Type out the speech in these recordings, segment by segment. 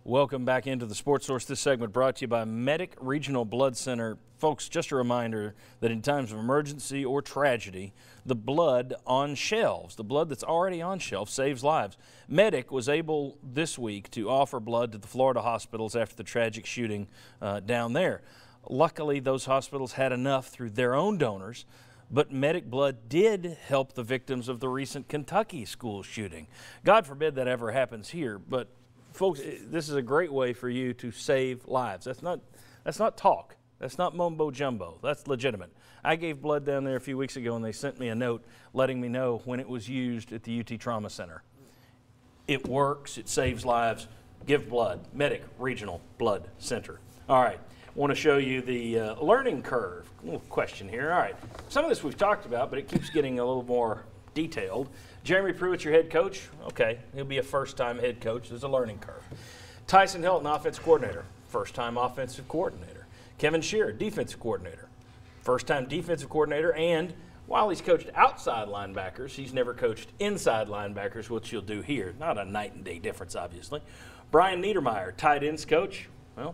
Welcome back into the Sports Source. This segment brought to you by Medic Regional Blood Center. Folks, just a reminder that in times of emergency or tragedy, the blood on shelves, the blood that's already on shelves, saves lives. Medic was able this week to offer blood to the Florida hospitals after the tragic shooting down there. Luckily, those hospitals had enough through their own donors, but Medic blood did help the victims of the recent Kentucky school shooting. God forbid that ever happens here, but folks, this is a great way for you to save lives. That's not talk. That's not mumbo jumbo. That's legitimate. I gave blood down there a few weeks ago, and they sent me a note letting me know when it was used at the UT Trauma Center. It works. It saves lives. Give blood. Medic Regional Blood Center. All right. I want to show you the learning curve. A little question here. All right. Some of this we've talked about, but it keeps getting a little more detailed. Jeremy Pruitt's your head coach. Okay, he'll be a first-time head coach. There's a learning curve. Tyson Helton, offensive coordinator. First-time offensive coordinator. Kevin Shearer, defensive coordinator. First-time defensive coordinator, and while he's coached outside linebackers, he's never coached inside linebackers, which he'll do here. Not a night and day difference, obviously. Brian Niedermeyer, tight ends coach. Well,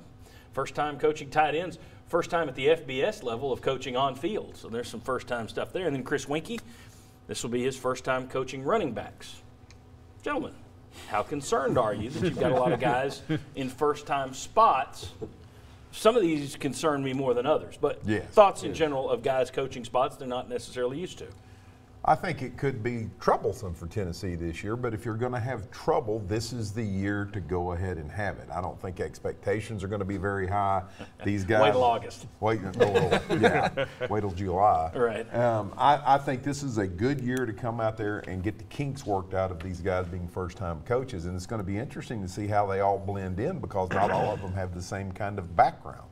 first time coaching tight ends. First time at the FBS level of coaching on field. So there's some first-time stuff there. And then Chris Winkie. This will be his first time coaching running backs. Gentlemen, how concerned are you that you've got a lot of guys in first-time spots? Some of these concern me more than others, but thoughts in general of guys coaching spots they're not necessarily used to. I think it could be troublesome for Tennessee this year, but if you're going to have trouble, this is the year to go ahead and have it. I don't think expectations are going to be very high. These guys. Wait till August. Wait till July. Right. I think this is a good year to come out there and get the kinks worked out of these guys being first-time coaches, and it's going to be interesting to see how they all blend in because not all of them have the same kind of background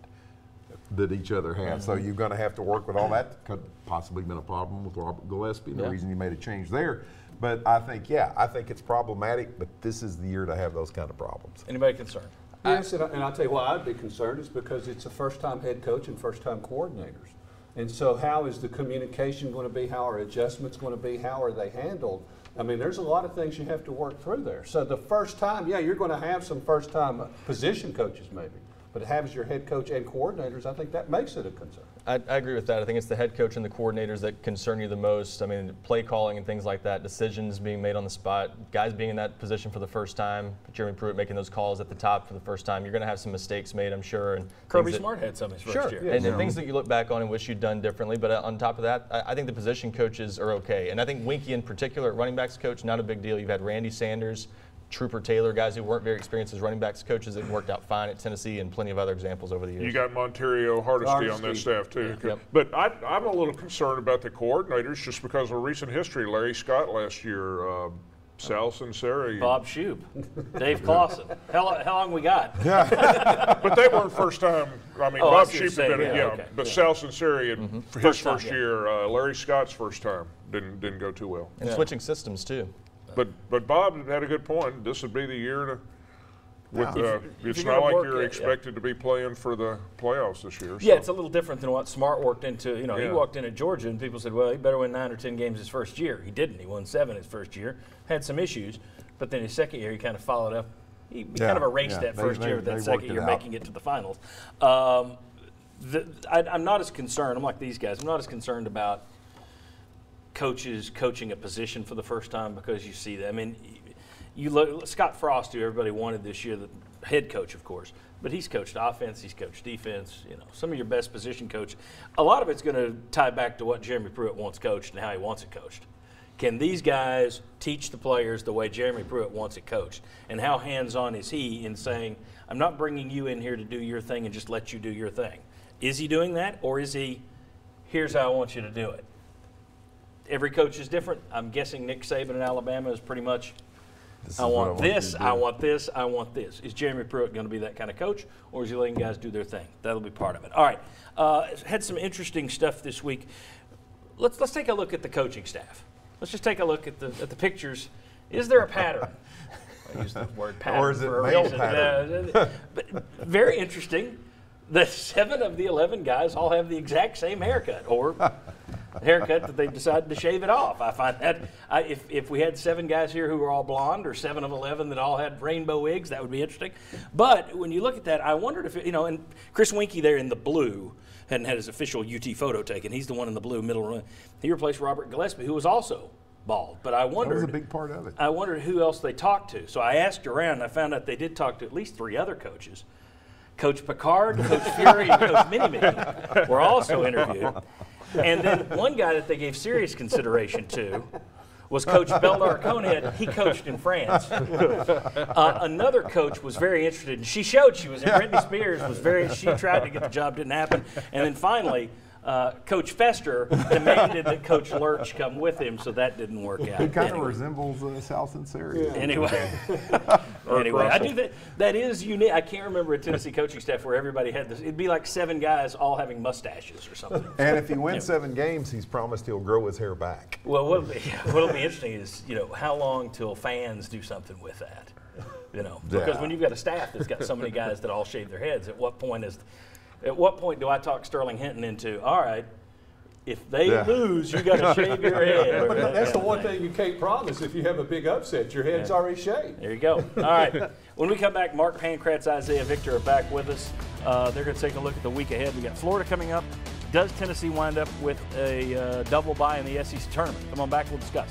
that each other has. So you're going to have to work with all that. Could possibly been a problem with Robert Gillespie, the reason you made a change there. But I think it's problematic, but this is the year to have those kind of problems. Anybody concerned? Yes, and I'll tell you why I'd be concerned is because it's a first-time head coach and first-time coordinators. And so how is the communication going to be? How are adjustments going to be? How are they handled? I mean, there's a lot of things you have to work through there. So the first time, you're going to have some first-time position coaches maybe. But have as your head coach and coordinators, I think that makes it a concern. I agree with that. I think it's the head coach and the coordinators that concern you the most. I mean, play calling and things like that, decisions being made on the spot, guys being in that position for the first time, Jeremy Pruitt making those calls at the top for the first time. You're going to have some mistakes made, I'm sure. And Kirby Smart had some his first year. And things that you look back on and wish you'd done differently. But on top of that, I think the position coaches are okay. And I think Winkie in particular, running backs coach, not a big deal. You've had Randy Sanders, Trooper Taylor, guys who weren't very experienced as running backs coaches that worked out fine at Tennessee, and plenty of other examples over the years. You got Monterio Hardesty on that staff too. Yeah. Yep. But I'm a little concerned about the coordinators just because of recent history. Larry Scott last year, Sal Sinceri. Bob Shoup, Dave Clausen. How long we got? But they weren't first time. I mean, Bob Shoup had been but Sal Sinceri and his first year, Larry Scott's first time didn't go too well. And switching systems too. But Bob had a good point. This would be the year to. It's not like you're expected to be playing for the playoffs this year. Yeah, it's a little different than what Smart worked into. You know, he walked in at Georgia and people said, well, he better win 9 or 10 games his first year. He didn't. He won 7 his first year. Had some issues, but then his second year he kind of followed up. He kind of erased that first year with that second year, making it to the finals. I'm not as concerned. I'm like these guys. I'm not as concerned about coaches coaching a position for the first time because you see that. I mean, you look Scott Frost, who everybody wanted this year, the head coach, of course, but he's coached offense, he's coached defense. You know, some of your best position coach. A lot of it's going to tie back to what Jeremy Pruitt wants coached and how he wants it coached. Can these guys teach the players the way Jeremy Pruitt wants it coached? And how hands-on is he in saying, I'm not bringing you in here to do your thing and just let you do your thing? Is he doing that, or is he, here's how I want you to do it? Every coach is different. I'm guessing Nick Saban in Alabama is pretty much, I want this, I want this, I want this. Is Jeremy Pruitt going to be that kind of coach, or is he letting guys do their thing? That'll be part of it. All right. Had some interesting stuff this week. Let's take a look at the coaching staff. Let's just take a look at the pictures. Is there a pattern? I use the word pattern or is it for a male reason. pattern? But very interesting. The 7 of the 11 guys all have the exact same haircut, or haircut that they decided to shave it off. I find that if we had 7 guys here who were all blonde, or 7 of 11 that all had rainbow wigs, that would be interesting. But when you look at that, I wondered if, and Chris Weinke there in the blue hadn't had his official UT photo taken. He's the one in the blue middle. He replaced Robert Gillespie, who was also bald. But I wondered. That was a big part of it. I wondered who else they talked to. So I asked around, and I found out they did talk to at least 3 other coaches. Coach Picard, Coach Fury, and Coach Mini-Me were also interviewed. And then one guy that they gave serious consideration to was Coach Beldar Conehead. He coached in France. Another coach was very interested, and she showed she was in. Britney Spears was she tried to get the job, didn't happen. And then finally, Coach Fester demanded that Coach Lurch come with him, so that didn't work out. He kind of resembles Sal Sunseri. Yeah. Anyway, I do that. That is unique. I can't remember a Tennessee coaching staff where everybody had this. It'd be like 7 guys all having mustaches or something. And if he wins 7 games, he's promised he'll grow his hair back. Well, what'll be interesting is how long till fans do something with that. Because when you've got a staff that's got so many guys that all shave their heads, at what point do I talk Sterling Hinton into, all right, if they lose, you got to shave your head? But that's the one thing you can't promise. If you have a big upset, your head's already shaved. There you go. All right. When we come back, Mark Pankratz, Isaiah Victor are back with us. They're going to take a look at the week ahead. We got Florida coming up. Does Tennessee wind up with a double bye in the SEC tournament? Come on back. We'll discuss.